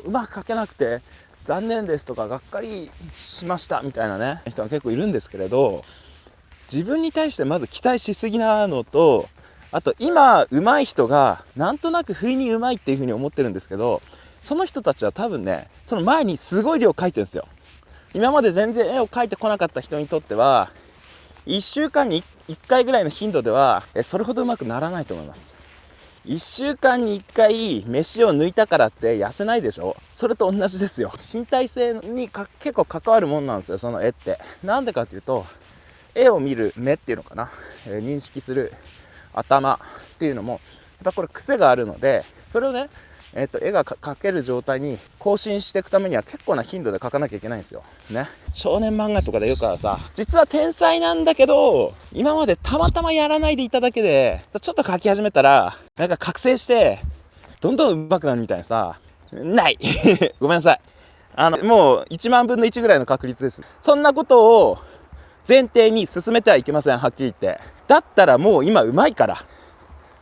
うまく描けなくて残念ですとかがっかりしましたみたいなね人が結構いるんですけれど、自分に対してまず期待しすぎなのと、あと今上手い人がなんとなく不意に上手いっていう風に思ってるんですけど、その人たちは多分ねその前にすごい量描いてるんですよ。今まで全然絵を描いてこなかった人にとっては1週間に1回ぐらいの頻度ではそれほどうまくならないと思います。1週間に1回飯を抜いたからって痩せないでしょ。それと同じですよ。身体性に結構関わるもんなんですよ、その絵って。なんでかっていうと、絵を見る目っていうのかな、認識する頭っていうのもやっぱこれ癖があるので、それをね、絵が描ける状態に更新していくためには結構な頻度で描かなきゃいけないんですよね。少年漫画とかで言うからさ、実は天才なんだけど今までたまたまやらないでいただけでちょっと描き始めたらなんか覚醒してどんどん上手くなるみたいなさ、ないごめんなさい、もう1万分の1ぐらいの確率です。そんなことを前提に進めてはいけません、はっきり言って。だったらもう今うまいから、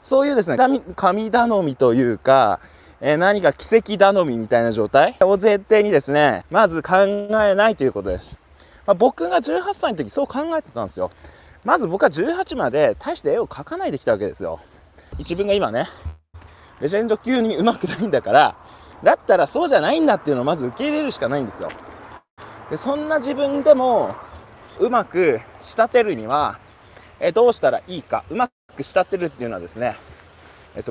そういうですね神頼みというか、何か奇跡頼みみたいな状態を前提にですねまず考えないということです。僕が18歳の時そう考えてたんですよ。まず僕は18まで大して絵を描かないできたわけですよ。自分が今ねレジェンド級に上手くないんだから、だったらそうじゃないんだっていうのをまず受け入れるしかないんですよ。でそんな自分でもうまく仕立てるにはどうしたらいいか。うまく仕立てるっていうのはですね、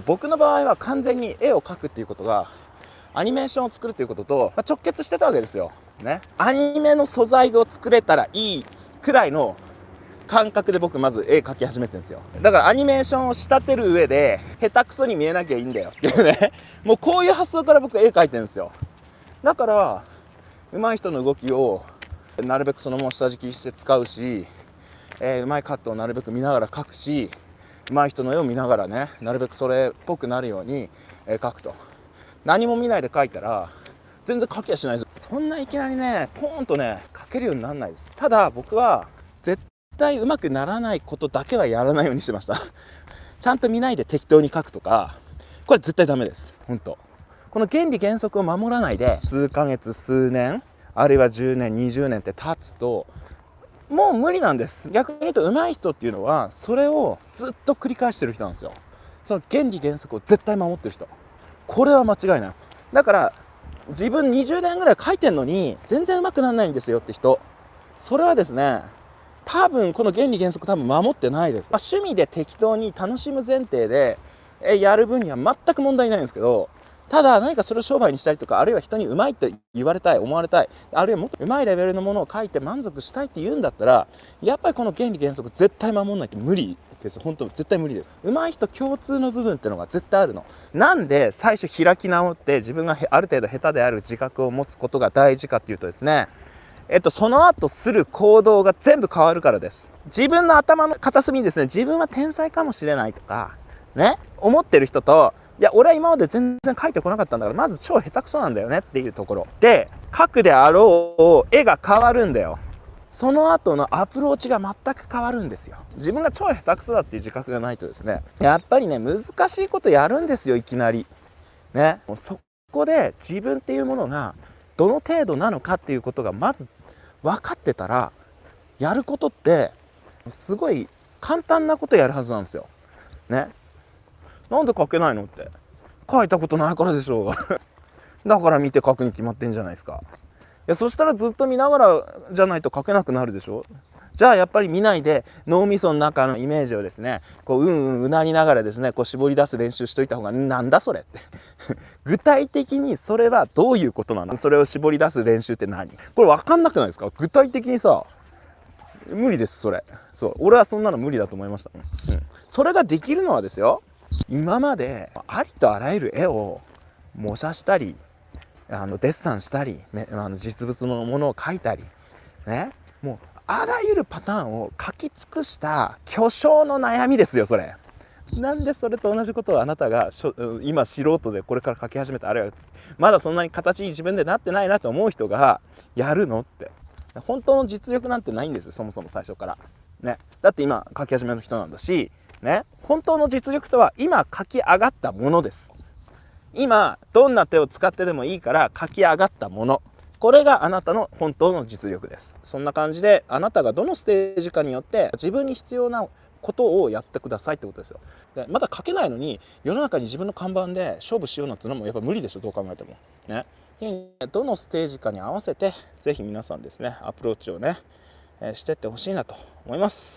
僕の場合は完全に絵を描くっていうことがアニメーションを作るっていうことと、直結してたわけですよ、ね。アニメの素材を作れたらいいくらいの感覚で僕まず絵描き始めてるんですよ。だからアニメーションを仕立てる上で下手くそに見えなきゃいいんだよっていうねもうこういう発想から僕絵描いてるんですよ。だから上手い人の動きをなるべくそのまま下敷きして使うし、うまいカットをなるべく見ながら描くし、上手い人の絵を見ながらねなるべくそれっぽくなるように描くと。何も見ないで描いたら全然描きはしないです。そんないきなりねポーンとね描けるようにならないです。ただ僕は絶対上手くならないことだけはやらないようにしてましたちゃんと見ないで適当に描くとか、これ絶対ダメです。本当この原理原則を守らないで数ヶ月数年あるいは10年20年って経つともう無理なんです。逆に言うと上手い人っていうのはそれをずっと繰り返してる人なんですよ。その原理原則を絶対守ってる人、これは間違いない。だから自分20年ぐらい書いてんのに全然上手くならないんですよって人、それはですね多分この原理原則多分守ってないです。趣味で適当に楽しむ前提でやる分には全く問題ないんですけど、ただ何かそれを商売にしたりとか、あるいは人にうまいって言われたい思われたい、あるいはもっとうまいレベルのものを書いて満足したいって言うんだったら、やっぱりこの原理原則絶対守んないと無理です。本当絶対無理です。うまい人共通の部分っていうのが絶対あるの。なんで最初開き直って自分がある程度下手である自覚を持つことが大事かっていうとですね、その後する行動が全部変わるからです。自分の頭の片隅にですね、自分は天才かもしれないとかね思ってる人と、いや俺は今まで全然描いてこなかったんだからまず超下手くそなんだよねっていうところで描くであろう絵が変わるんだよ。その後のアプローチが全く変わるんですよ。自分が超下手くそだっていう自覚がないとですね、やっぱりね難しいことやるんですよ、いきなりね。もうそこで自分っていうものがどの程度なのかっていうことがまず分かってたら、やることってすごい簡単なことやるはずなんですよね。なんで書けないのって、書いたことないからでしょうがだから見て書くに決まってんじゃないですか。いやそしたらずっと見ながらじゃないと書けなくなるでしょ。じゃあやっぱり見ないで脳みその中のイメージをですねこううなりながらですねこう絞り出す練習しといた方が、なんだそれって具体的にそれはどういうことなの、それを絞り出す練習って何、これ分かんなくないですか。具体的にさ無理です。それそう俺はそんなの無理だと思いました、それができるのはですよ、今までありとあらゆる絵を模写したりデッサンしたり、実物のものを描いたりね、もうあらゆるパターンを書き尽くした巨匠の悩みですよそれ。なんでそれと同じことをあなたが今素人でこれから書き始めた、あるいはまだそんなに形に自分でなってないなと思う人がやるのって、本当の実力なんてないんですよ、そもそも最初からね。だって今書き始めの人なんだしね、本当の実力とは今書き上がったものです。今どんな手を使ってでもいいから書き上がったもの、これがあなたの本当の実力です。そんな感じであなたがどのステージかによって自分に必要なことをやってくださいってことですよ。でまだ書けないのに世の中に自分の看板で勝負しようなんてのもやっぱ無理でしょ、どう考えてもね。どのステージかに合わせてぜひ皆さんですねアプローチをねしてってほしいなと思います。